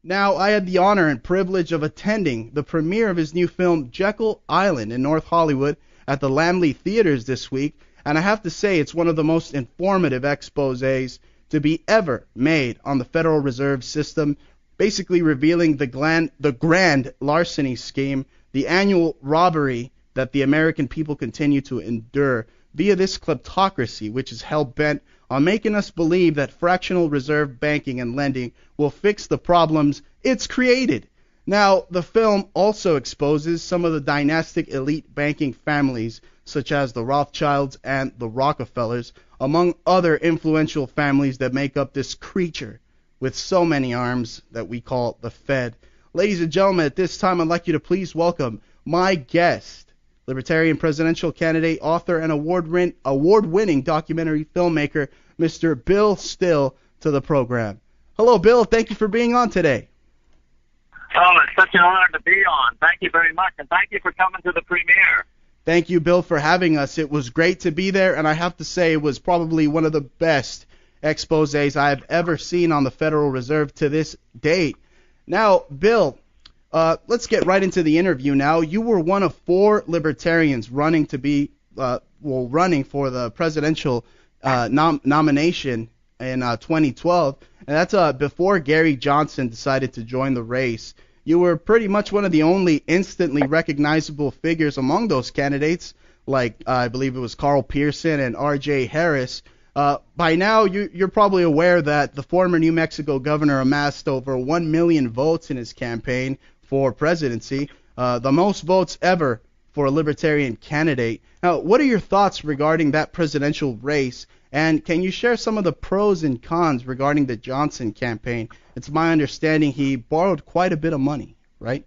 Now, I had the honor and privilege of attending the premiere of his new film, Jekyll Island, in North Hollywood at the Lamley Theaters this week, and I have to say it's one of the most informative exposés to be ever made on the Federal Reserve System, basically revealing the grand larceny scheme, the annual robbery that the American people continue to endure via this kleptocracy, which is hell-bent on making us believe that fractional reserve banking and lending will fix the problems it's created. Now, the film also exposes some of the dynastic elite banking families, such as the Rothschilds and the Rockefellers, among other influential families that make up this creature with so many arms that we call the Fed. Ladies and gentlemen, at this time, I'd like you to please welcome my guest, Libertarian presidential candidate, author, and award-winning documentary filmmaker, Mr. Bill Still, to the program. Hello, Bill. Thank you for being on today. Oh, it's such an honor to be on. Thank you very much, and thank you for coming to the premiere. Thank you, Bill, for having us. It was great to be there, and I have to say it was probably one of the best exposés I've ever seen on the Federal Reserve to this date. Now, Bill, let's get right into the interview now. You were one of 4 libertarians running for the presidential nomination in 2012, and that's before Gary Johnson decided to join the race. You were pretty much one of the only instantly recognizable figures among those candidates, like I believe it was Carl Pearson and R.J. Harris. By now, you're probably aware that the former New Mexico governor amassed over 1 million votes in his campaign for presidency, the most votes ever for a libertarian candidate. Now, what are your thoughts regarding that presidential race, and can you share some of the pros and cons regarding the Johnson campaign? It's my understanding he borrowed quite a bit of money, right?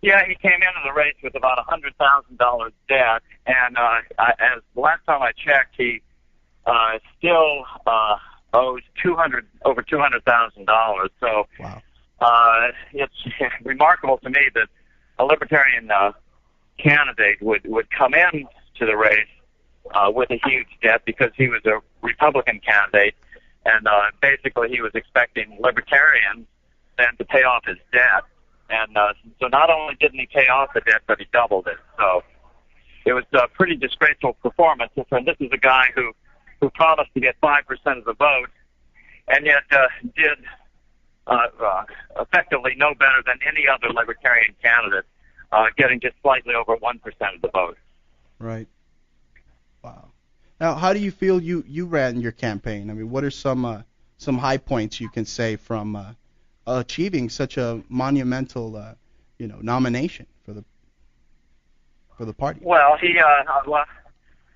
Yeah, he came into the race with about $100,000 debt, and as the last time I checked, he still owes over $200,000. So wow. It's remarkable to me that a libertarian candidate would come in to the race with a huge debt because he was a Republican candidate, and basically he was expecting libertarians then to pay off his debt. And so not only didn't he pay off the debt, but he doubled it. So it was a pretty disgraceful performance. And this is a guy who promised to get 5% of the vote, and yet did effectively no better than any other libertarian candidate, getting just slightly over 1% of the vote. Right. Wow. Now, how do you feel you ran your campaign? I mean, what are some high points you can say from achieving such a monumental, nomination for the party? Well,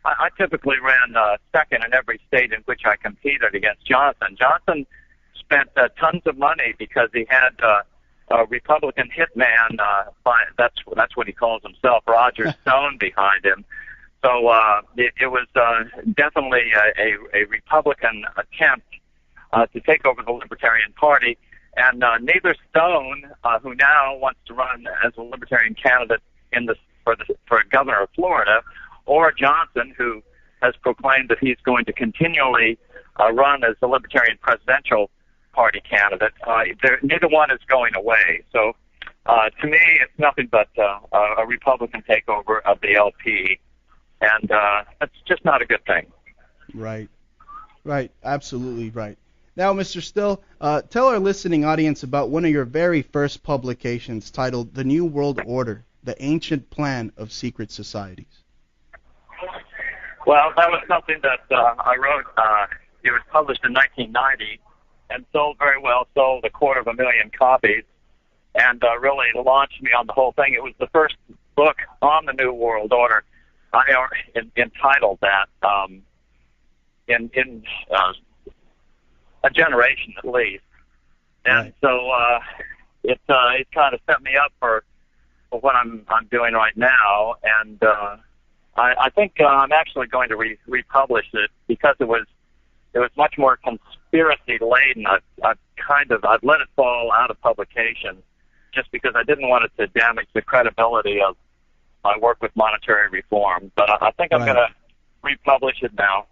I typically ran second in every state in which I competed against Johnson. Johnson spent tons of money because he had a Republican hitman, that's what he calls himself, Roger Stone, behind him. So it was definitely a Republican attempt to take over the Libertarian Party. And neither Stone, who now wants to run as a Libertarian candidate for governor of Florida, or Johnson, who has proclaimed that he's going to continually run as the Libertarian presidential party candidate, neither one is going away. So to me, it's nothing but a Republican takeover of the LP, and that's just not a good thing. Right. Absolutely right. Now, Mr. Still, tell our listening audience about one of your very first publications titled The New World Order, The Ancient Plan of Secret Societies. Well, that was something that I wrote. It was published in 1990 and sold very well, sold 250,000 copies, and really launched me on the whole thing. It was the first book on the New World Order. I entitled that in a generation at least. And so it kind of set me up for what I'm doing right now, and I think I'm actually going to republish it because it was much more conspiracy laden. I've let it fall out of publication just because I didn't want it to damage the credibility of my work with monetary reform. But I think I'm going to republish it now.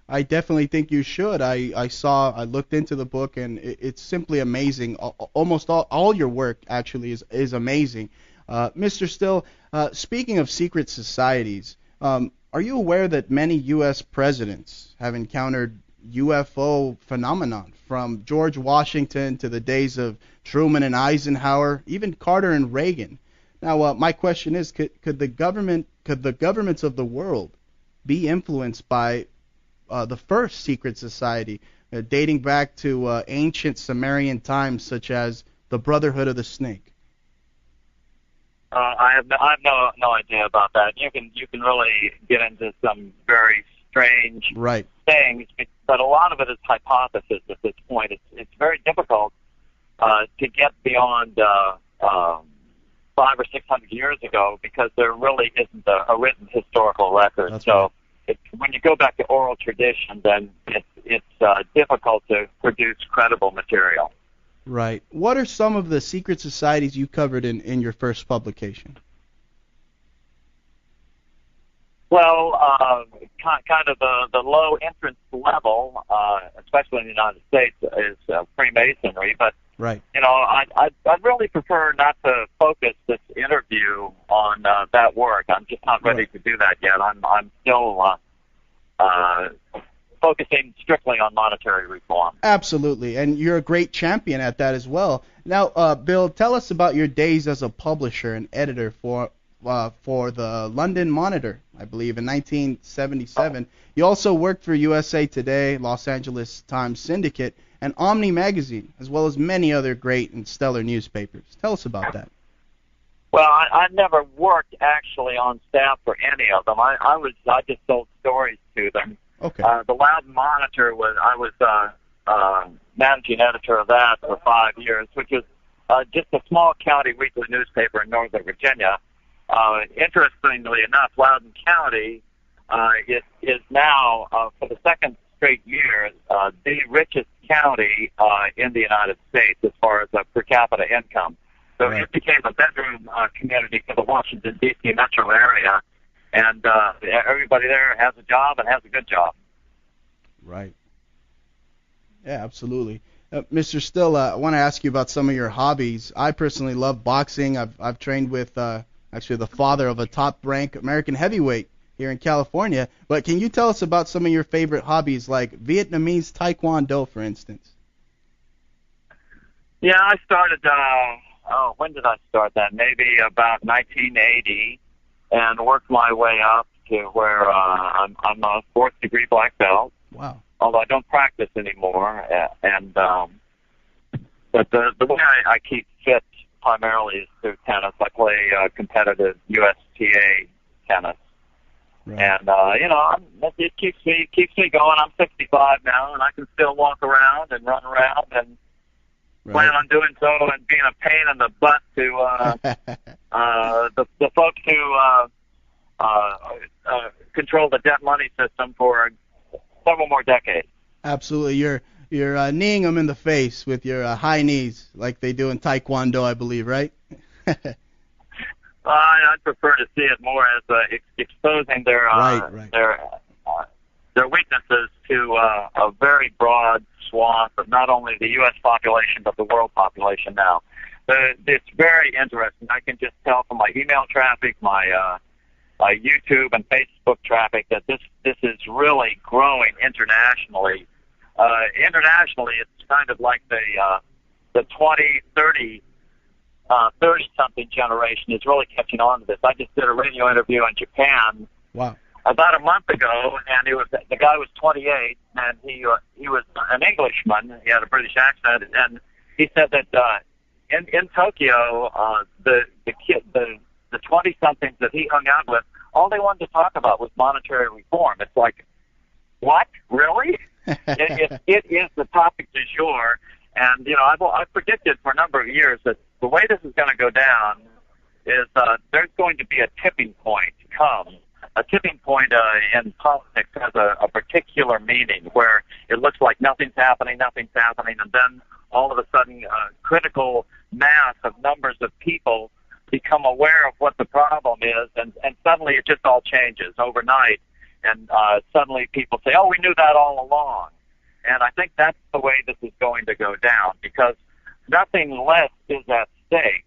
I definitely think you should. I looked into the book, and it's simply amazing. Almost all your work actually is amazing. Mr. Still, speaking of secret societies, are you aware that many U.S. presidents have encountered UFO phenomenon, from George Washington to the days of Truman and Eisenhower, even Carter and Reagan? Now, my question is, could the governments of the world be influenced by the first secret society, dating back to ancient Sumerian times, such as the Brotherhood of the Snake? I have no idea about that. You can really get into some very strange Right. things, but a lot of it is hypothesis at this point. It's very difficult to get beyond 500 or 600 years ago, because there really isn't a written historical record. That's so when you go back to oral tradition, then it's difficult to produce credible material. Right. What are some of the secret societies you covered in your first publication? Well, kind of the low entrance level, especially in the United States, is Freemasonry. But Right. I'd really prefer not to focus this interview on that work. I'm just not ready to do that yet. I'm still focusing strictly on monetary reform. Absolutely, and you're a great champion at that as well. Now, Bill, tell us about your days as a publisher and editor for the London Monitor, I believe, in 1977. You also worked for USA Today, Los Angeles Times Syndicate, and Omni Magazine, as well as many other great and stellar newspapers. Tell us about that. Well, I never worked actually on staff for any of them. I just sold stories to them. Okay. The Loudon Monitor I was managing editor of that for 5 years, which was just a small county weekly newspaper in Northern Virginia. Interestingly enough, Loudon County is now, for the second straight year, the richest county in the United States as far as per capita income. So It became a bedroom community for the Washington, D.C. metro area, and everybody there has a job and has a good job. Right. Yeah, absolutely. Mr. Still, I want to ask you about some of your hobbies. I personally love boxing. I've trained with actually the father of a top-ranked American heavyweight here in California. But can you tell us about some of your favorite hobbies, like Vietnamese Taekwondo, for instance? Yeah, I started, when did I start that? Maybe about 1980, and worked my way up to where I'm a fourth-degree black belt. Wow. Although I don't practice anymore, but the way I keep fit primarily is through tennis. I play competitive USTA tennis. Right. And it keeps me going. I'm 65 now, and I can still walk around and run around, and plan on doing so, and being a pain in the butt to the folks who control the debt money system for several more decades. Absolutely. You're kneeing them in the face with your high knees, like they do in Taekwondo, I believe, right? I'd prefer to see it more as exposing their weaknesses to a very broad swath of not only the U.S. population but the world population now. It's very interesting. I can just tell from my email traffic, my YouTube and Facebook traffic, that this is really growing internationally. Internationally, it's kind of like the 20, 30-something generation is really catching on to this. I just did a radio interview in Japan about a month ago, and the guy was 28, and he was an Englishman. He had a British accent, and he said that in Tokyo, the 20-somethings that he hung out with, all they wanted to talk about was monetary reform. It's like, what? Really? it is the topic du jour. And, I've predicted for a number of years that the way this is going to go down is there's going to be a tipping point come. A tipping point in politics has a particular meaning where it looks like nothing's happening, and then all of a sudden critical mass of numbers of people become aware of what the problem is, and suddenly it just all changes overnight. and suddenly people say, "Oh, we knew that all along." And I think that's the way this is going to go down, because nothing less is at stake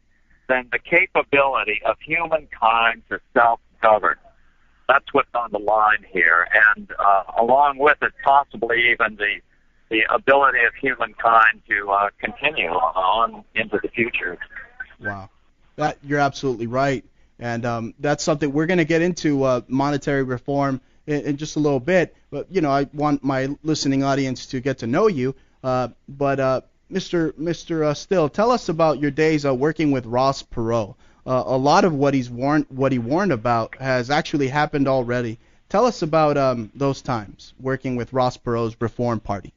than the capability of humankind to self-govern. That's what's on the line here, and along with it, possibly even the ability of humankind to continue on into the future. Wow, you're absolutely right, and that's something we're going to get into monetary reform in just a little bit. But I want my listening audience to get to know you. But Mr. Still, tell us about your days working with Ross Perot. A lot of what he warned about has actually happened already. Tell us about those times working with Ross Perot's Reform Party.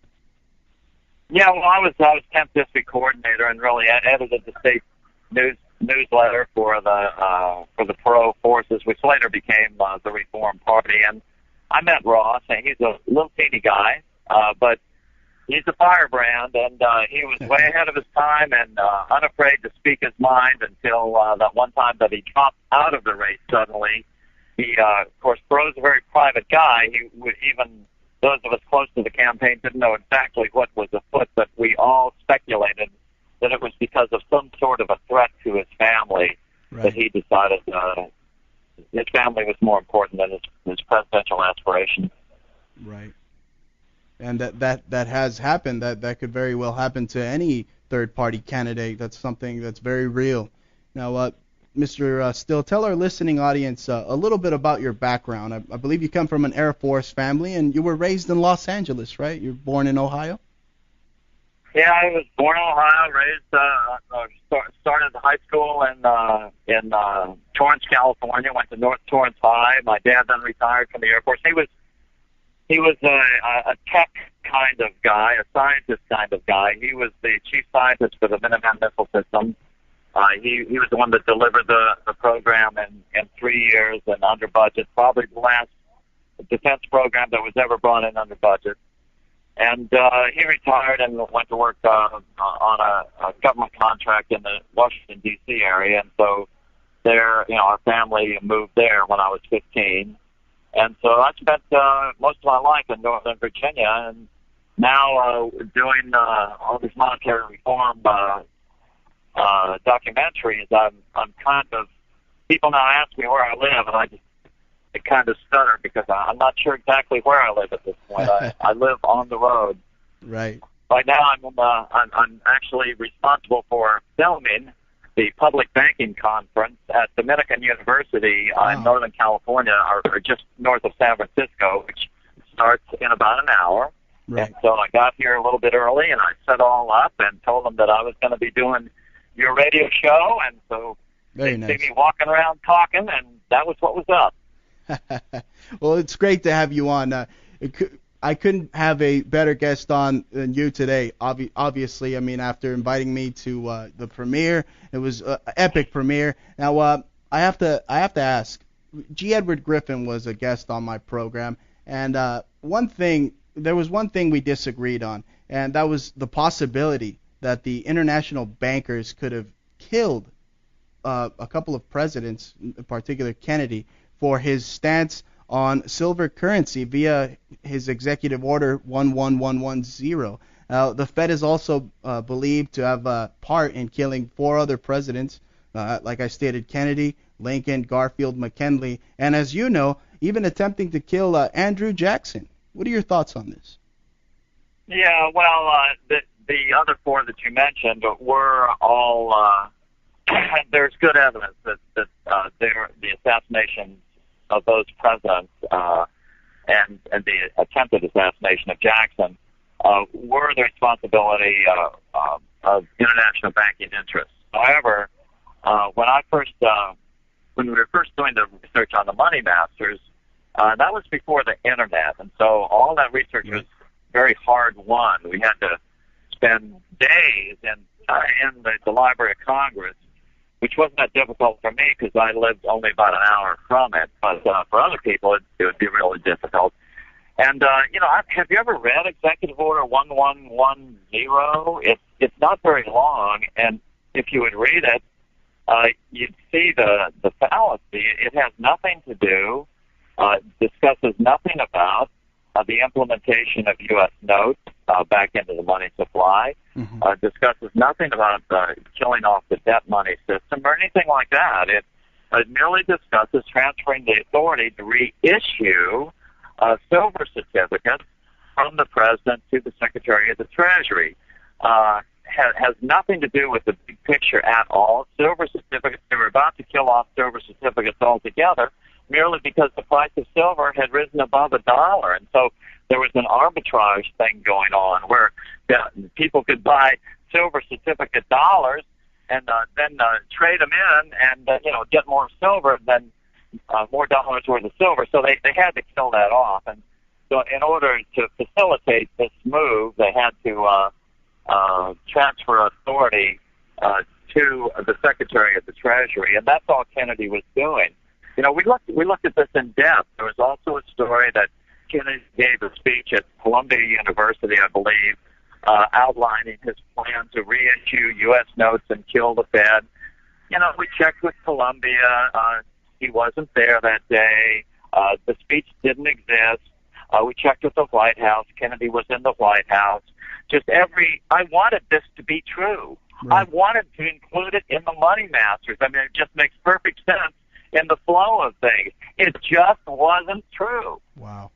Yeah, well, I was 10th district coordinator and really edited the state newsletter for the Perot forces, which later became the Reform Party. And I met Ross, and he's a little teeny guy, but he's a firebrand, and he was way ahead of his time and unafraid to speak his mind until that one time that he dropped out of the race suddenly. He, of course, Perot's a very private guy. He would, even those of us close to the campaign didn't know exactly what was afoot, but we all speculated that it was because of some sort of a threat to his family that he decided his family was more important than his presidential aspirations. Right. And that has happened. That could very well happen to any third-party candidate. That's something that's very real. Now, Mr. Still, tell our listening audience a little bit about your background. I believe you come from an Air Force family, and you were raised in Los Angeles, right? You were born in Ohio? Yeah, I was born in Ohio, raised, started high school in Torrance, California, went to North Torrance High. My dad then retired from the Air Force. He was a tech kind of guy, a scientist kind of guy. He was the chief scientist for the Minuteman missile system. He was the one that delivered the program in 3 years and under budget, probably the last defense program that was ever brought in under budget. And he retired and went to work on a government contract in the Washington, D.C. area. And so there, our family moved there when I was 15. And so I spent most of my life in Northern Virginia, and now doing all these monetary reform documentaries. I'm kind of, people now ask me where I live, and I kind of stutter because I'm not sure exactly where I live at this point. I live on the road. Right. Right now, I'm actually responsible for filming the public banking conference at Dominican University in Northern California, or just north of San Francisco, which starts in about an hour. Right. And so I got here a little bit early, and I set all up and told them that I was going to be doing your radio show, and so Very they nice. see me walking around talking, and that was what was up. Well, it's great to have you on. I couldn't have a better guest on than you today. Obviously, I mean, after inviting me to the premiere, it was an epic premiere. Now, I have to ask. G. Edward Griffin was a guest on my program, and there was one thing we disagreed on, and that was the possibility that the international bankers could have killed a couple of presidents, in particular Kennedy, for his stance on silver currency via his executive order 11110. The Fed is also believed to have a part in killing 4 other presidents, like I stated, Kennedy, Lincoln, Garfield, McKinley, and as you know, even attempting to kill Andrew Jackson. What are your thoughts on this? Yeah, well, the other 4 that you mentioned were all, there's good evidence that the assassinations of those presidents and the attempted assassination of Jackson were the responsibility of international banking interests. However, when we were first doing the research on the money masters, that was before the internet, and so all that research was very hard won. We had to spend days in the Library of Congress, which wasn't that difficult for me because I lived only about an hour from it. But for other people, it would be really difficult. And, have you ever read Executive Order 1110? It's not very long, and if you would read it, you'd see the fallacy. It has nothing to do discusses nothing about the implementation of U.S. notes back into the money supply, discusses nothing about killing off the debt money system or anything like that. It merely discusses transferring the authority to reissue silver certificates from the President to the Secretary of the Treasury. Has nothing to do with the big picture at all. Silver certificates, they were about to kill off silver certificates altogether, merely because the price of silver had risen above $1. And so there was an arbitrage thing going on where people could buy silver certificate dollars and then trade them in and get more silver than more dollars worth of silver. So they had to kill that off. And so in order to facilitate this move, they had to transfer authority to the Secretary of the Treasury, and that's all Kennedy was doing. We looked at this in depth. There was also a story that Kennedy gave a speech at Columbia University, I believe, outlining his plan to reissue U.S. notes and kill the Fed. We checked with Columbia. He wasn't there that day. The speech didn't exist. We checked with the White House. Kennedy was in the White House. I wanted this to be true. Right. I wanted to include it in the Money Masters. I mean, it just makes perfect sense in the flow of things. It just wasn't true. Wow.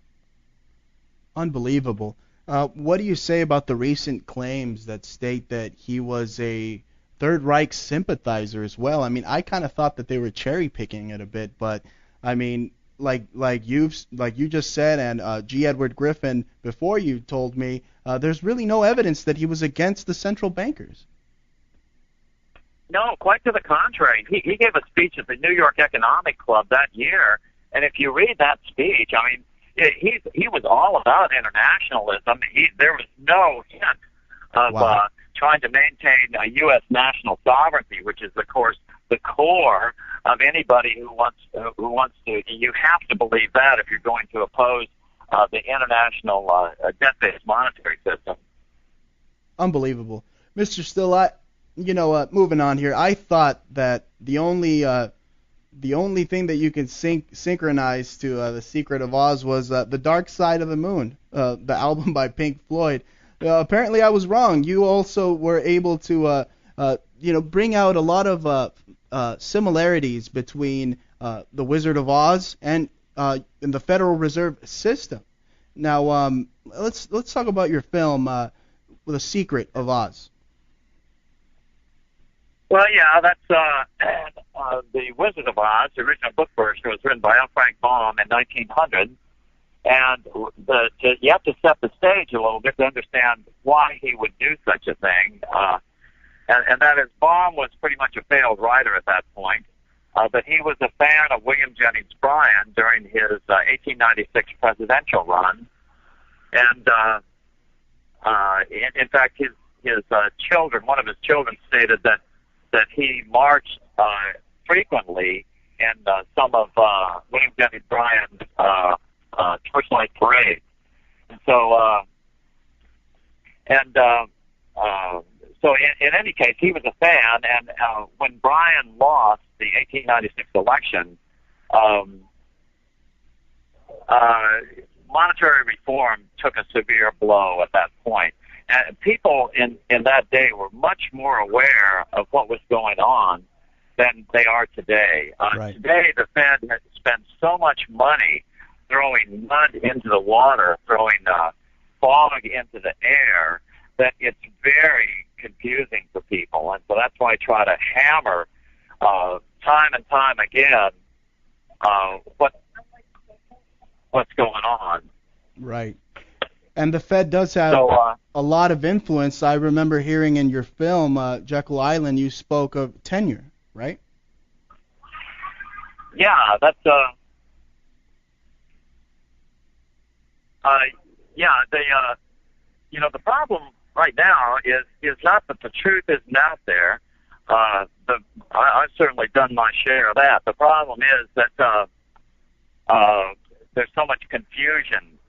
Unbelievable. What do you say about the recent claims that state that he was a Third Reich sympathizer as well? I mean, I kind of thought that they were cherry picking it a bit, but I mean, like you just said, and G. Edward Griffin before you told me, there's really no evidence that he was against the central bankers. No, quite to the contrary. He gave a speech at the New York Economic Club that year, and if you read that speech, I mean, he was all about internationalism. There was no hint of trying to maintain a U.S. national sovereignty, which is, of course, the core of anybody who wants to. You have to believe that if you're going to oppose the international debt-based monetary system. Unbelievable, Mr. Still. Moving on here, I thought that the only thing that you can synchronize to The Secret of Oz was The Dark Side of the Moon, the album by Pink Floyd. Apparently, I was wrong. You also were able to, bring out a lot of similarities between The Wizard of Oz and the Federal Reserve System. Now, let's talk about your film, The Secret of Oz. Well, yeah, that's The Wizard of Oz. The original book version was written by L. Frank Baum in 1900, and you have to set the stage a little bit to understand why he would do such a thing. And that is, Baum was pretty much a failed writer at that point, but he was a fan of William Jennings Bryan during his 1896 presidential run, and in fact, his children, one of his children, stated that he marched frequently in some of William Jennings Bryan's torchlight parades. And so, so in any case, he was a fan, and when Bryan lost the 1896 election, monetary reform took a severe blow at that point. And people in that day were much more aware of what was going on than they are today. Right. Today, the Fed has spent so much money throwing mud into the water, throwing fog into the air, that it's very confusing for people. And so that's why I try to hammer time and time again what's going on. Right. And the Fed does have a lot of influence. I remember hearing in your film, Jekyll Island, you spoke of tenure, right? Yeah, that's the problem right now is not that the truth isn't out there. I've certainly done my share of that. The problem is that there's so much confusion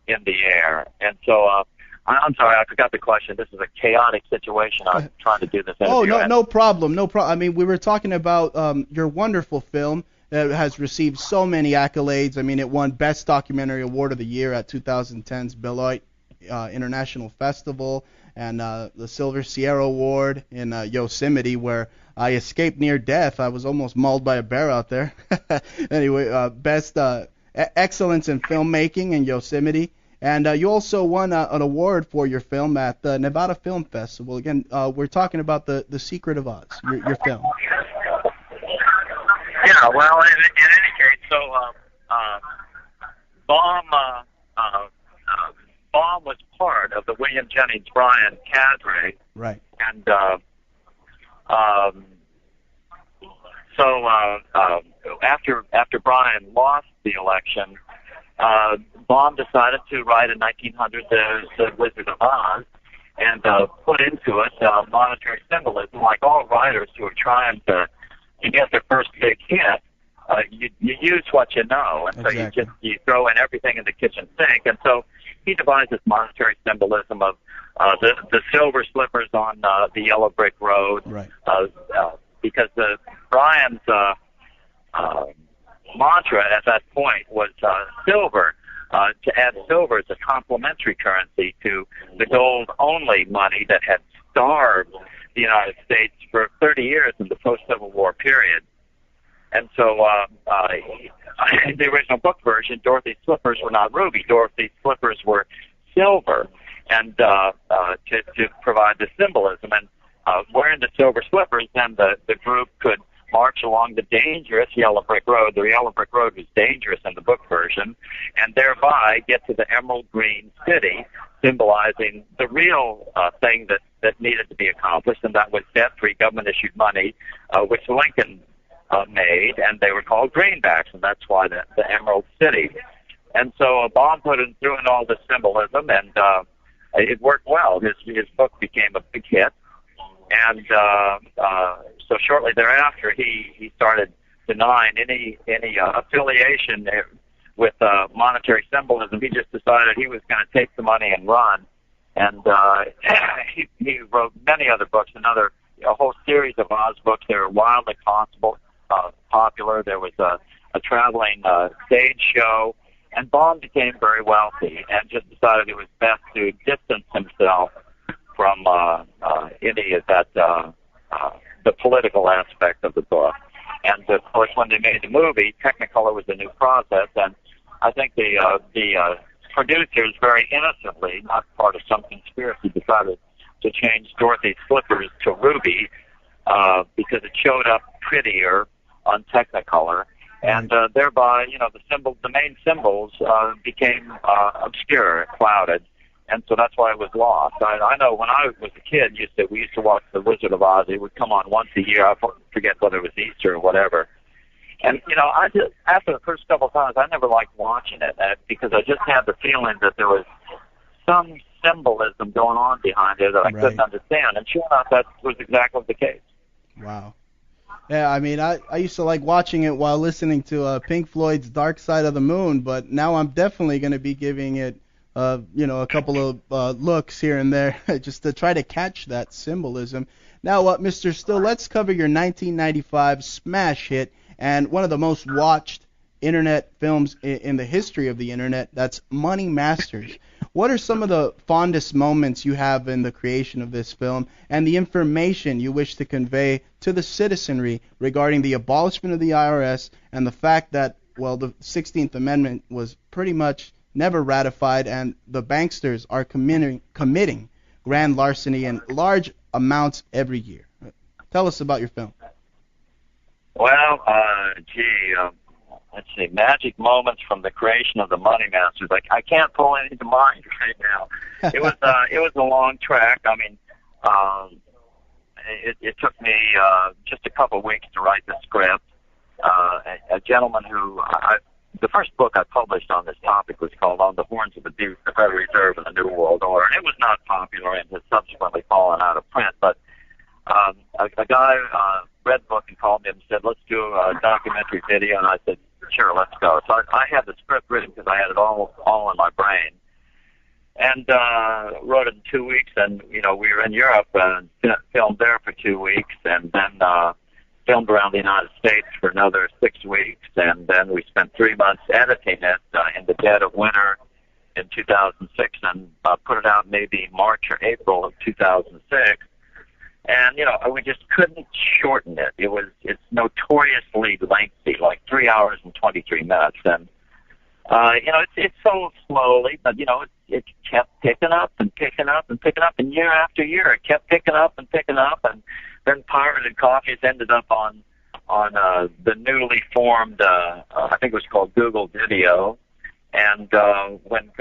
in the air, and so I'm sorry, I forgot the question. This is a chaotic situation. I'm trying to do this interview. No problem. I mean, we were talking about your wonderful film, has received so many accolades. I mean, it won Best Documentary Award of the Year at 2010's Beloit International Festival, and the Silver Sierra Award in Yosemite, where I escaped near death. I was almost mauled by a bear out there. Anyway, Best Excellence in Filmmaking in Yosemite. And you also won an award for your film at the Nevada Film Festival. Again, we're talking about The Secret of Oz, your film. Yeah, well, in any case, so Baum was part of the William Jennings Bryan cadre, right? And after Bryan lost the election, Baum decided to write in 1900 the Wizard of Oz and put into it monetary symbolism, like all writers who are trying to get their first big hit. You use what you know, and exactly. So you throw in everything in the kitchen sink. And so he devised this monetary symbolism of the silver slippers on the yellow brick road, right? Because Bryan's mantra at that point was silver. To add silver as a complementary currency to the gold-only money that had starved the United States for 30 years in the post-Civil War period. And so in the original book version, Dorothy's slippers were not ruby. Dorothy's slippers were silver, and to provide the symbolism. And wearing the silver slippers, then the group could march along the dangerous yellow brick road. The yellow brick road was dangerous in the book version, and thereby get to the emerald green city, symbolizing the real thing that needed to be accomplished, and that was debt-free government-issued money, which Lincoln made, and they were called greenbacks, and that's why the Emerald City. And so Baum threw in all this symbolism, and it worked well. His book became a big hit, and so shortly thereafter, he started denying any affiliation with monetary symbolism. He just decided he was going to take the money and run, and he wrote many other books, a whole series of Oz books. They were wildly popular. There was a traveling stage show, and Baum became very wealthy and just decided it was best to distance himself from any of that, the political aspect of the book. And of course, when they made the movie, Technicolor was a new process, and I think the producers very innocently, not part of some conspiracy, decided to change Dorothy's slippers to ruby because it showed up prettier on Technicolor, and thereby, the main symbols became obscure, clouded, and so that's why it was lost. I know when I was a kid, we used to watch The Wizard of Oz. It would come on once a year. I forget whether it was Easter or whatever. And I just, after the first couple of times, I never liked watching it because I just had the feeling that there was some symbolism going on behind it that I couldn't understand. And sure enough, that was exactly the case. Wow. Yeah, I mean, I used to like watching it while listening to Pink Floyd's Dark Side of the Moon, but now I'm definitely going to be giving it, a couple of looks here and there just to try to catch that symbolism. Now, Mr. Still, let's cover your 1995 smash hit and one of the most watched internet films in the history of the internet. That's Money Masters. What are some of the fondest moments you have in the creation of this film and the information you wish to convey to the citizenry regarding the abolishment of the IRS and the fact that, the 16th Amendment was pretty much never ratified and the banksters are committing grand larceny in large amounts every year? Tell us about your film. Well, let's see, magic moments from the creation of the Money Masters. I can't pull any to mind right now. It was a long track. I mean, it took me just a couple of weeks to write the script. A gentleman who the first book I published on this topic was called On the Horns of the Duke, the Federal Reserve and the New World Order, and it was not popular and has subsequently fallen out of print. But a guy read the book and called me and said, "Let's do a documentary video," and I said, "Sure, let's go." So I had the script written because I had it all in my brain, and wrote it in 2 weeks. And we were in Europe and filmed there for 2 weeks, and then filmed around the United States for another 6 weeks, and then we spent 3 months editing it in the dead of winter in 2006, and put it out maybe March or April of 2006. And we just couldn't shorten it. It's notoriously lengthy, like 3 hours and 23 minutes, and it's sold slowly, but it kept picking up and picking up and picking up, and year after year it kept picking up and picking up, and then Pirated Copies ended up on the newly formed, I think it was called Google Video, and when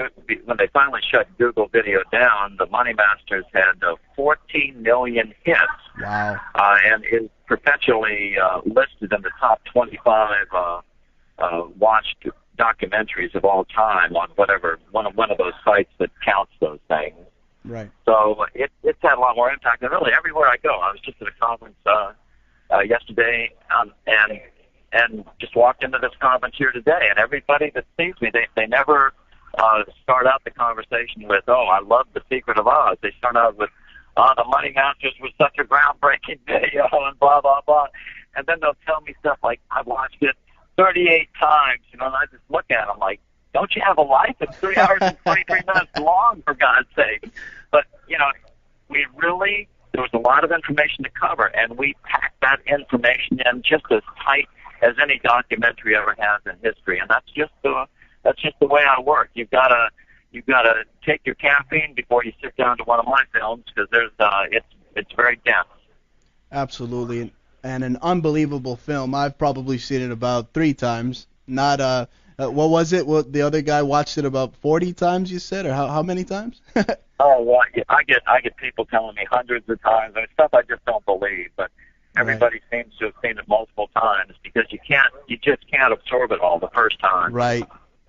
they finally shut Google Video down, the Money Masters had 14 million hits. Wow. And is perpetually listed in the top 25 watched documentaries of all time on whatever one of those sites that counts those things. Right. So it's had a lot more impact, and really everywhere I go. I was just at a conference yesterday, and just walked into this conference here today, and everybody that sees me, they never start out the conversation with, "Oh, I love The Secret of Oz." They start out with, "Oh, The Money Masters was such a groundbreaking video," and blah blah blah, and then they'll tell me stuff like, "I watched it 38 times," and I just look at them like, "Don't you have a life? It's 3 hours and 23 minutes long, for God's sake." But there was a lot of information to cover, and we packed that information in just as tight as any documentary ever has in history, and that's just the way I work. You've got to take your caffeine before you sit down to one of my films, because it's very dense. Absolutely, and an unbelievable film. I've probably seen it about 3 times. Not what was it? Well, the other guy watched it about 40 times, you said, or how many times? Oh, well, I get people telling me hundreds of times. I mean, stuff I just don't believe, but everybody seems to have seen it multiple times, because you just can't absorb it all the first time. Right.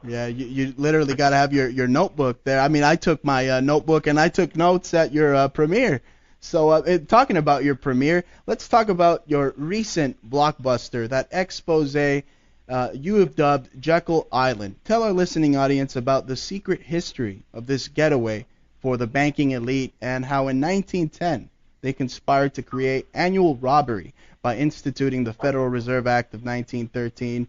Yeah, you literally got to have your notebook there. I mean, I took my notebook and I took notes at your premiere. So talking about your premiere, let's talk about your recent blockbuster, that expose you have dubbed Jekyll Island. Tell our listening audience about the secret history of this getaway for the banking elite, and how in 1910 they conspired to create annual robbery by instituting the Federal Reserve Act of 1913,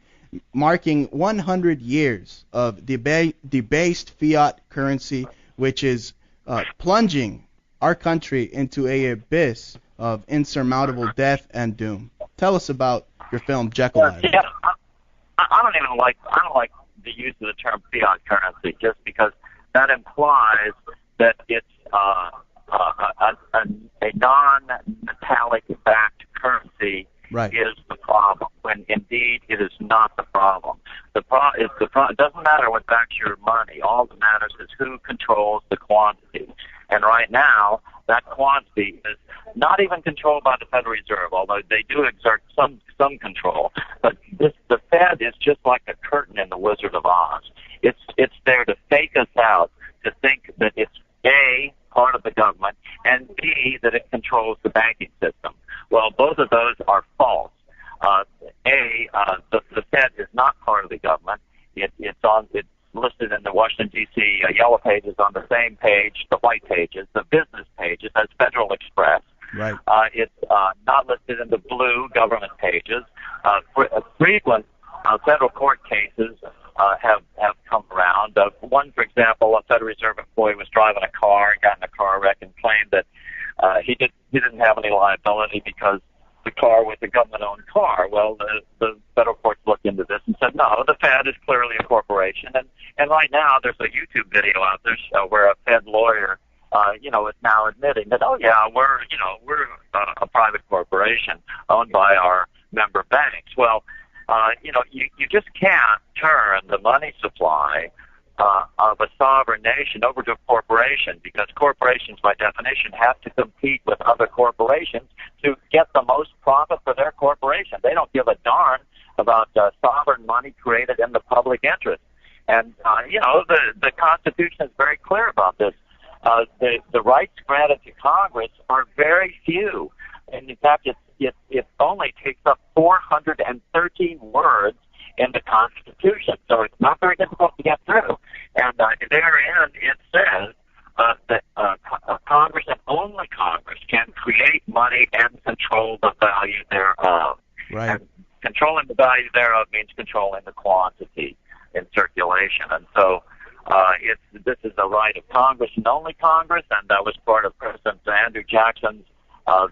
marking 100 years of debased fiat currency, which is plunging our country into an abyss of insurmountable death and doom. Tell us about your film Jekyll Island. Yeah, I don't like the use of the term fiat currency, just because that implies that it's a non-metallic backed currency. Right. Is the problem, when indeed it is not the problem. It doesn't matter what backs your money. All that matters is who controls the quantity. And right now, that quantity is not even controlled by the Federal Reserve, although they do exert some control. But the Fed is just like a curtain in The Wizard of Oz. It's there to fake us out, to think that it's A, part of the government, and B, that it controls the banking system. Well, both of those are false. The Fed is not part of the government. It's listed in the Washington, D.C. Yellow Pages on the same page, the white pages, the business pages, as Federal Express. Right. It's not listed in the blue government pages. Frequent federal court cases have come around. One, for example, a Federal Reserve employee was driving a car and got in a car wreck and claimed that he didn't have any liability because the car was a government-owned car. Well, the federal courts looked into this and said, no, the Fed is clearly a corporation. And right now there's a YouTube video out there where a Fed lawyer, is now admitting that, oh yeah, we're a private corporation owned by our member banks. Well, you just can't turn the money supply of a sovereign nation over to a corporation, because corporations, by definition, have to compete with other corporations to get the most profit for their corporation. They don't give a darn about sovereign money created in the public interest. And, the Constitution is very clear about this. The rights granted to Congress are very few. And in fact, it only takes up 413 words in the Constitution, so it's not very difficult to get through. And therein it says that Congress and only Congress can create money and control the value thereof. Right. And controlling the value thereof means controlling the quantity in circulation. And so this is the right of Congress and only Congress, and that was part of President Andrew Jackson's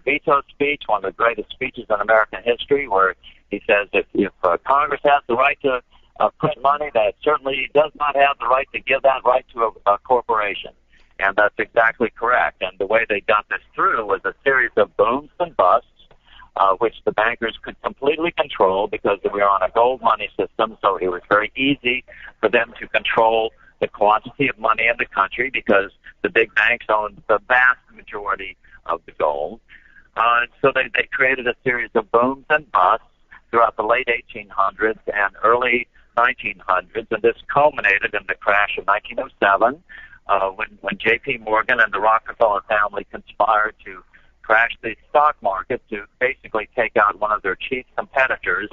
veto speech, one of the greatest speeches in American history, where he says if Congress has the right to print money, that certainly does not have the right to give that right to a corporation. And that's exactly correct. And the way they got this through was a series of booms and busts, which the bankers could completely control because we were on a gold money system, so it was very easy for them to control the quantity of money in the country because the big banks owned the vast majority of the gold. So they created a series of booms and busts throughout the late 1800s and early 1900s, and this culminated in the crash of 1907 when J.P. Morgan and the Rockefeller family conspired to crash the stock market to basically take out one of their chief competitors,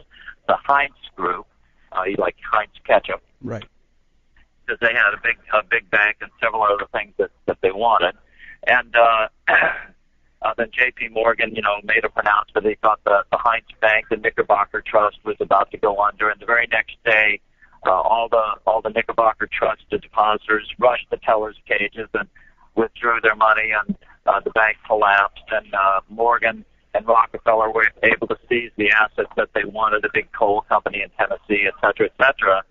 the Heinz Group, like Heinz ketchup. Right. Because they had a big bank and several other things that they wanted. And then J.P. Morgan, made a pronouncement. He thought the Heinz Bank, the Knickerbocker Trust, was about to go under. And the very next day, all the Knickerbocker Trust depositors rushed the tellers' cages and withdrew their money, and the bank collapsed. And Morgan and Rockefeller were able to seize the assets that they wanted, a big coal company in Tennessee, et cetera, et cetera.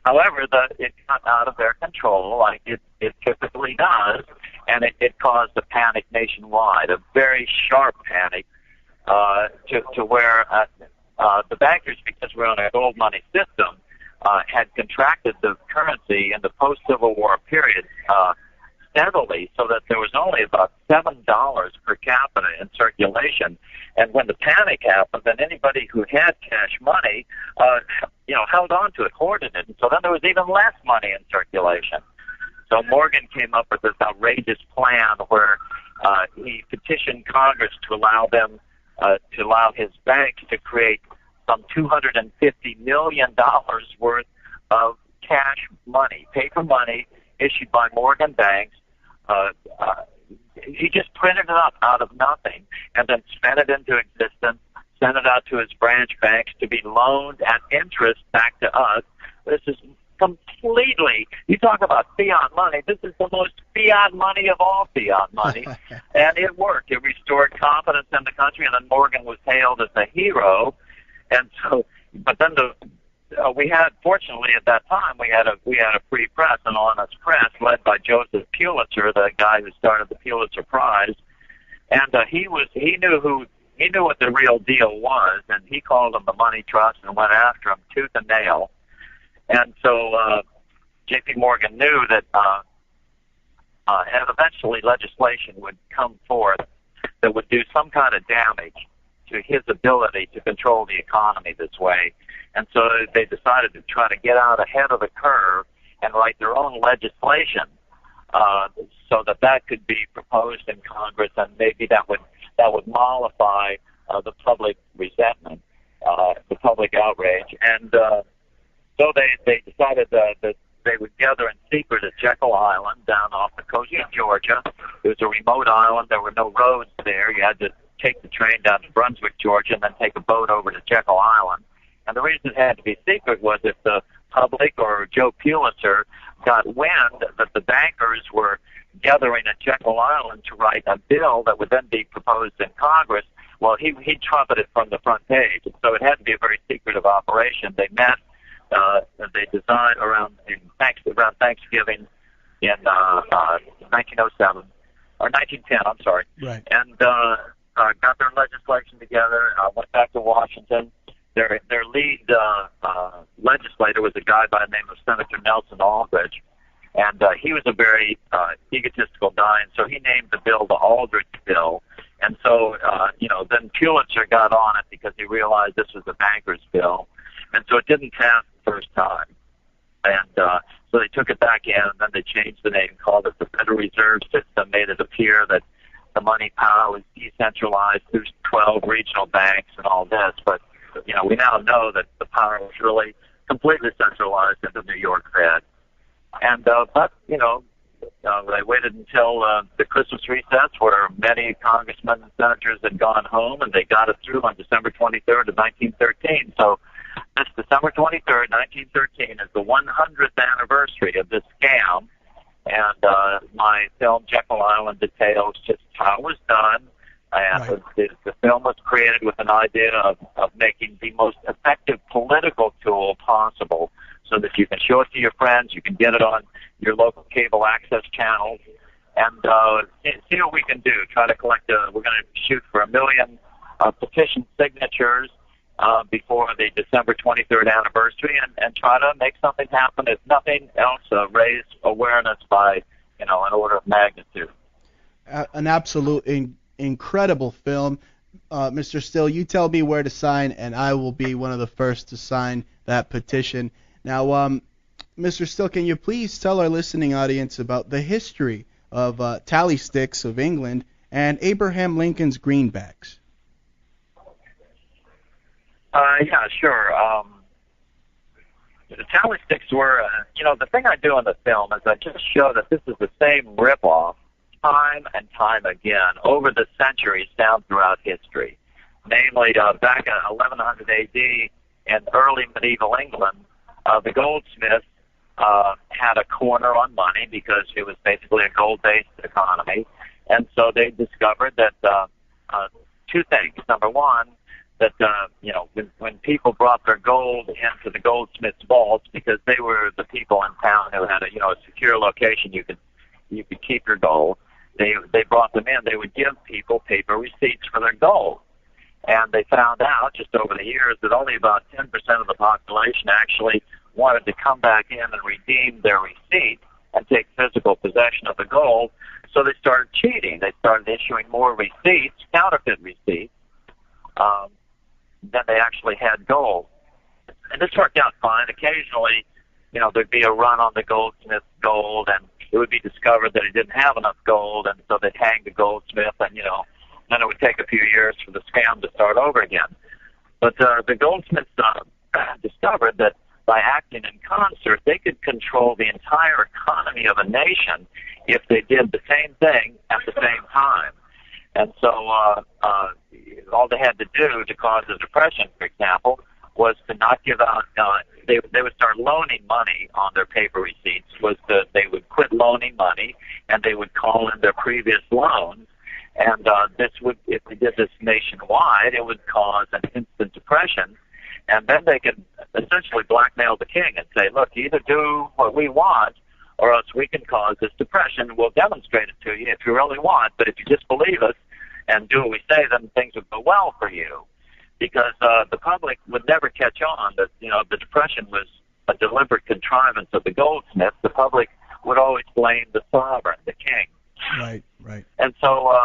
However, it got out of their control, like it typically does, and it caused a panic nationwide, a very sharp panic, to where the bankers, because we're on a gold money system, had contracted the currency in the post-Civil War period steadily, so that there was only about $7 per capita in circulation. And when the panic happened, then anybody who had cash money, held on to it, hoarded it. And so then there was even less money in circulation. So Morgan came up with this outrageous plan where he petitioned Congress to allow his bank to create some $250 million worth of cash money, paper money issued by Morgan banks. He just printed it up out of nothing and then spent it into existence, sent it out to his branch banks to be loaned at interest back to us. This is completely, you talk about fiat money, this is the most fiat money of all fiat money. And it worked. It restored confidence in the country, and then Morgan was hailed as a hero. And so, but then we had, fortunately at that time, we had a free press, an honest press led by Joseph Pulitzer, the guy who started the Pulitzer Prize. And he knew what the real deal was, and he called them the money trust and went after them tooth and nail. And so J.P. Morgan knew that and eventually legislation would come forth that would do some kind of damage to his ability to control the economy this way. And so they decided to try to get out ahead of the curve and write their own legislation so that could be proposed in Congress, and maybe that would mollify the public resentment, the public outrage. And so they decided that they would gather in secret at Jekyll Island down off the coast of Georgia. It was a remote island. There were no roads there. You had to take the train down to Brunswick, Georgia, and then take a boat over to Jekyll Island. And the reason it had to be secret was if the public or Joe Pulitzer got wind that the bankers were gathering at Jekyll Island to write a bill that would then be proposed in Congress, well, he'd trumpet it from the front page. And so it had to be a very secretive operation. They met, they designed around Thanksgiving in 1907, or 1910, I'm sorry. Right. And got their legislation together, went back to Washington. Their lead legislator was a guy by the name of Senator Nelson Aldrich, and he was a very egotistical guy, and so he named the bill the Aldrich Bill. And so, then Pulitzer got on it because he realized this was a banker's bill, and so it didn't pass the first time. And so they took it back in, and then they changed the name, called it the Federal Reserve System, made it appear that the money power was decentralized through 12 regional banks and all this, but we now know that the power was really completely centralized in the New York Fed. And, but, They waited until the Christmas recess, where many congressmen and senators had gone home, and they got it through on December 23rd of 1913. So this December 23rd, 1913, is the 100th anniversary of this scam. And my film, Jekyll Island, details just how it was done. And the film was created with an idea of making the most effective political tool possible, so that you can show it to your friends, you can get it on your local cable access channels, and see what we can do. Try to collect we're going to shoot for 1 million petition signatures before the December 23rd anniversary, and try to make something happen. If nothing else, raise awareness by, an order of magnitude. An absolute incredible film. Mr. Still, you tell me where to sign, and I will be one of the first to sign that petition. Now, Mr. Still, can you please tell our listening audience about the history of tally sticks of England and Abraham Lincoln's greenbacks? Yeah, sure. The tally sticks were, the thing I do in the film is I just show that this is the same ripoff time and time again over the centuries down throughout history. Namely, back in 1100 A.D. in early medieval England, the goldsmiths had a corner on money because it was basically a gold-based economy. And so they discovered that two things. Number one, that when people brought their gold into the goldsmiths' vaults, because they were the people in town who had a secure location you could keep your gold. They brought them in. They would give people paper receipts for their gold. And they found out just over the years that only about 10% of the population actually wanted to come back in and redeem their receipt and take physical possession of the gold. So they started cheating. They started issuing more receipts, counterfeit receipts, than they actually had gold. And this worked out fine. Occasionally, there'd be a run on the goldsmith's gold, and it would be discovered that he didn't have enough gold, and so they'd hang the goldsmith, and, then it would take a few years for the scam to start over again. But the goldsmiths discovered that by acting in concert, they could control the entire economy of a nation if they did the same thing at the same time. And so all they had to do to cause the Depression, for example, was to not give out, they would start loaning money on their paper receipts, they would quit loaning money, and they would call in their previous loans. And this would, if they did this nationwide, it would cause an instant depression. And then they could essentially blackmail the king and say, look, either do what we want, or else we can cause this depression. We'll demonstrate it to you if you really want, but if you just believe us and do what we say, then things would go well for you. Because the public would never catch on that, the depression was a deliberate contrivance of the goldsmith. The public would always blame the sovereign, the king. Right. And so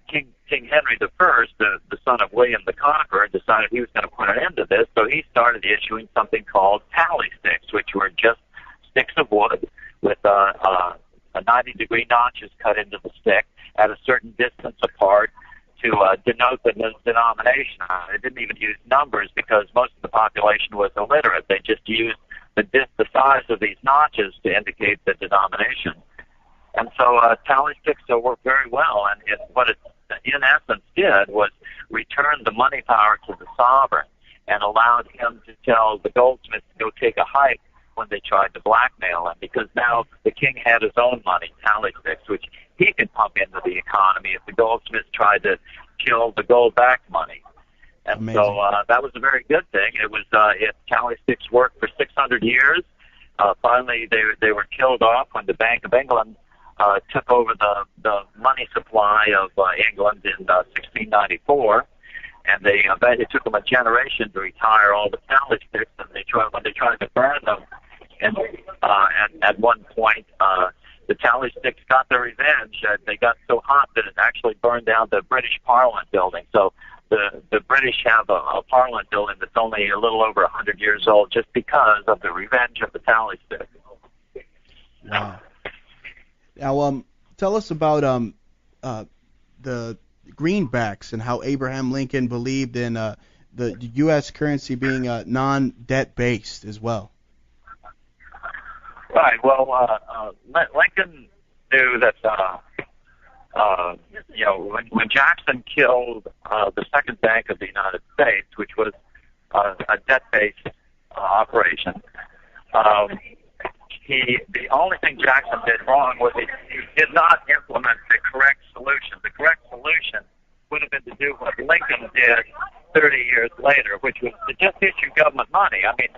King Henry I, the son of William the Conqueror, decided he was going to put an end to this, so he started issuing something called tally sticks, which were just sticks of wood with 90-degree notches cut into the stick at a certain distance apart to denote the denomination. They didn't even use numbers because most of the population was illiterate. They just used the size of these notches to indicate the denomination. And so tally sticks worked very well, and what it in essence did was return the money power to the sovereign and allowed him to tell the goldsmiths to go take a hike when they tried to blackmail him, because now the king had his own money, tally sticks, which he could pump into the economy if the goldsmiths tried to kill the gold-backed money. And amazing. So that was a very good thing. It was tally sticks worked for 600 years. Finally, they were killed off when the Bank of England took over the money supply of England in 1694, and it took them a generation to retire all the tally sticks. And when they tried to burn them, and at one point the tally sticks got their revenge. They got so hot that it actually burned down the British Parliament building. So the British have a Parliament building that's only a little over 100 years old, just because of the revenge of the tally sticks. Wow. Now, tell us about the greenbacks and how Abraham Lincoln believed in the U.S. currency being non-debt based as well. Right. Well, Lincoln knew that when Jackson killed the second bank of the United States, which was a debt-based operation, the only thing Jackson did wrong was he did not implement the correct solution. The correct solution would have been to do what Lincoln did 30 years later, which was to just issue government money. I mean,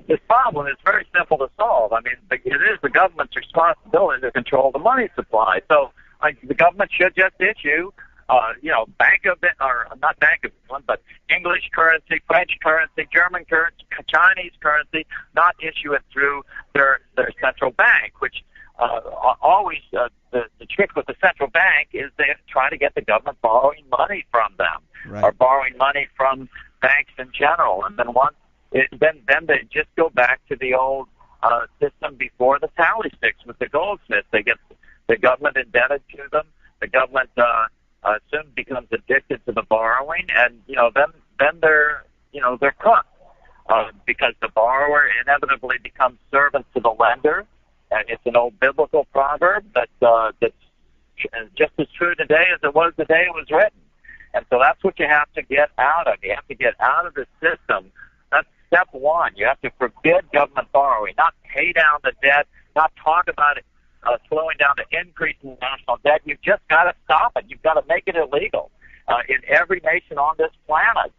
this problem is very simple to solve. I mean, it is the government's responsibility to control the money supply. So the government should just issue, not Bank of England, but English currency, French currency, German currency, Chinese currency, not issue it through their central bank, which always the trick with the central bank is they try to get the government borrowing money from them, right, or borrowing money from banks in general, and then they just go back to the old system before the tally sticks with the goldsmiths. They get the government indebted to them. The government soon becomes addicted to the borrowing, and then they're cooked because the borrower inevitably becomes servant to the lender. And it's an old biblical proverb that's just as true today as it was the day it was written. And so that's what you have to get out of. You have to get out of the system. That's step one. You have to forbid government borrowing, not pay down the debt, not talk about it slowing down the increase in national debt. You've just got to stop it. You've got to make it illegal in every nation on this planet.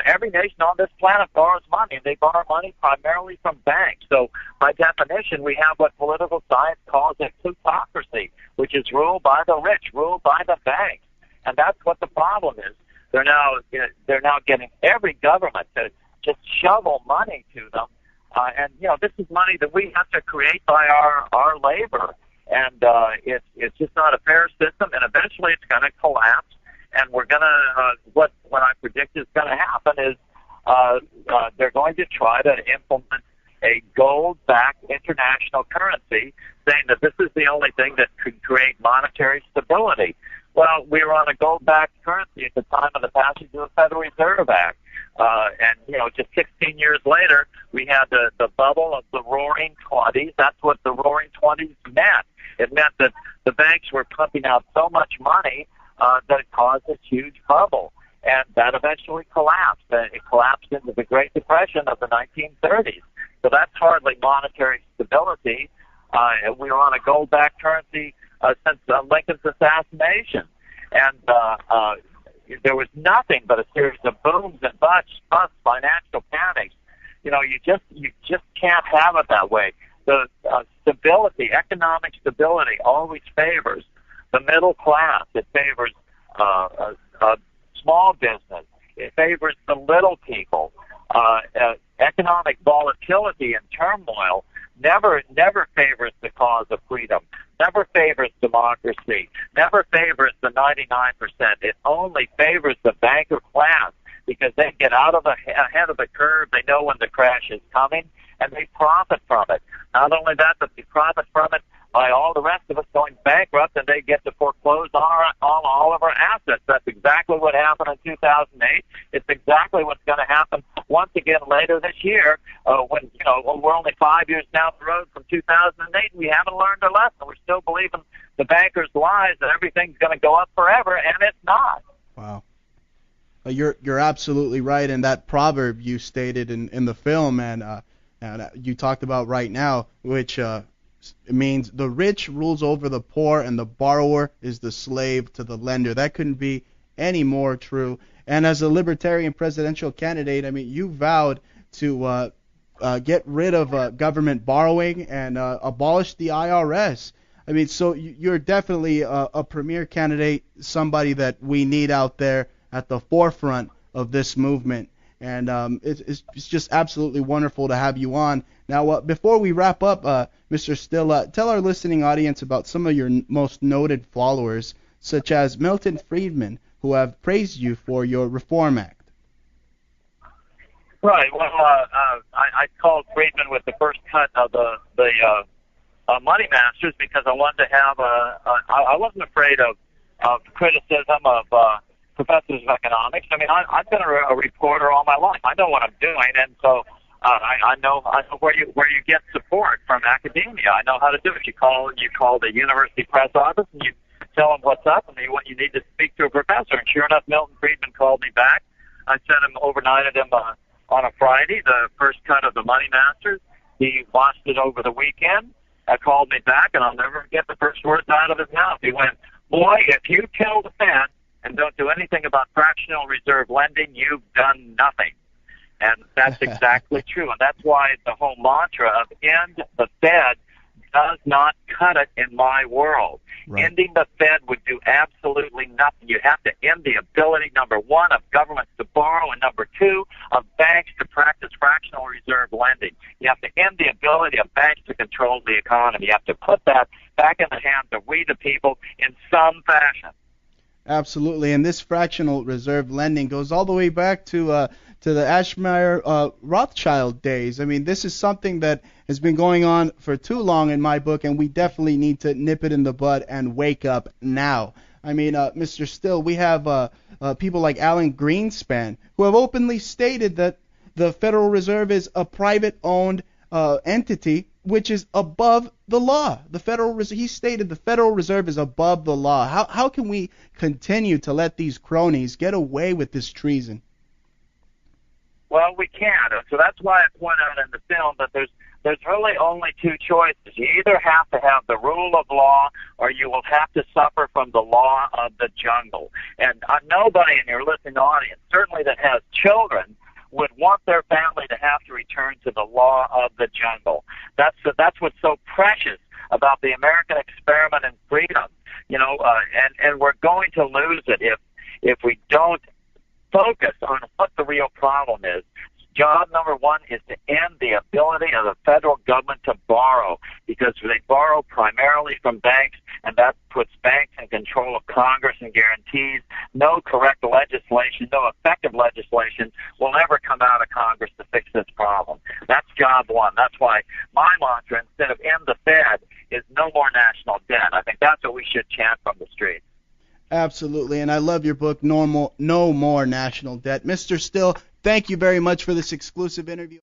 Every nation on this planet borrows money, and they borrow money primarily from banks. So, by definition, we have what political science calls a plutocracy, which is ruled by the rich, ruled by the banks, and that's what the problem is. They're now getting every government to just shovel money to them, and this is money that we have to create by our labor, and it's just not a fair system, and eventually it's going to collapse. And we're going to, what I predict is going to happen is they're going to try to implement a gold-backed international currency, saying that this is the only thing that could create monetary stability. Well, we were on a gold-backed currency at the time of the passage of the Federal Reserve Act. And just 16 years later, we had the bubble of the Roaring '20s. That's what the Roaring '20s meant. It meant that the banks were pumping out so much money that it caused a huge bubble, and that eventually collapsed. It collapsed into the Great Depression of the 1930s. So that's hardly monetary stability. We were on a gold-backed currency since Lincoln's assassination, and there was nothing but a series of booms and busts, financial panics. You just can't have it that way. The stability, economic stability, always favors the middle class. It favors small business. It favors the little people. Economic volatility and turmoil never favors the cause of freedom, never favors democracy, never favors the 99%. It only favors the banker class because they get out of ahead of the curve. They know when the crash is coming, and they profit from it. Not only that, but they profit from it by all the rest of us going bankrupt, and they get to foreclose on all of our assets. That's exactly what happened in 2008. It's exactly what's going to happen once again later this year when we're only 5 years down the road from 2008, and we haven't learned a lesson. We're still believing the bankers' lies that everything's going to go up forever, and it's not. Wow. You're absolutely right, and that proverb you stated in the film, and you talked about right now, which it means the rich rules over the poor and the borrower is the slave to the lender. That couldn't be any more true. And as a libertarian presidential candidate, I mean, you vowed to get rid of government borrowing and abolish the IRS. I mean, so you're definitely a premier candidate, somebody that we need out there at the forefront of this movement. And it's just absolutely wonderful to have you on. Now, before we wrap up, Mr. Still, tell our listening audience about some of your most noted followers, such as Milton Friedman, who have praised you for your Reform Act. Right. Well, I called Friedman with the first cut of the Money Masters because I wanted to have I wasn't afraid of criticism of professors of economics. I mean, I've been a reporter all my life. I know what I'm doing, and so I know where you get support from academia. I know how to do it. You call the university press office and you tell them what's up and you need to speak to a professor. And sure enough, Milton Friedman called me back. I sent him overnighted him on a Friday the first cut of the Money Masters. He watched it over the weekend. Called me back, and I'll never get the first words out of his mouth. He went, "Boy, if you kill the Fed and don't do anything about fractional reserve lending, you've done nothing." And that's exactly true. And that's why the whole mantra of end the Fed does not cut it in my world. Right. Ending the Fed would do absolutely nothing. You have to end the ability, number one, of governments to borrow, and number two, of banks to practice fractional reserve lending. You have to end the ability of banks to control the economy. You have to put that back in the hands of we the people in some fashion. Absolutely, and this fractional reserve lending goes all the way back to the Ashmeyer Rothschild days. I mean, this is something that has been going on for too long in my book, and we definitely need to nip it in the bud and wake up now. I mean, Mr. Still, we have people like Alan Greenspan who have openly stated that the Federal Reserve is a private-owned entity which is above the law. He stated the Federal Reserve is above the law. How can we continue to let these cronies get away with this treason? Well, we can't. So that's why I point out in the film that there's really only two choices. You either have to have the rule of law or you will have to suffer from the law of the jungle. And nobody in your listening audience, certainly that has children, would want their family to have to return to the law of the jungle. That's what's so precious about the American experiment in freedom. And we're going to lose it if we don't focus on what the real problem is. Job number one is to end the ability of the federal government to borrow, because they borrow primarily from banks, and that puts banks in control of Congress and guarantees no correct legislation, no effective legislation will ever come out of Congress to fix this problem. That's job one. That's why my mantra, instead of end the Fed, is no more national debt. I think that's what we should chant from the streets. Absolutely, and I love your book, No More National Debt. Mr. Still, thank you very much for this exclusive interview.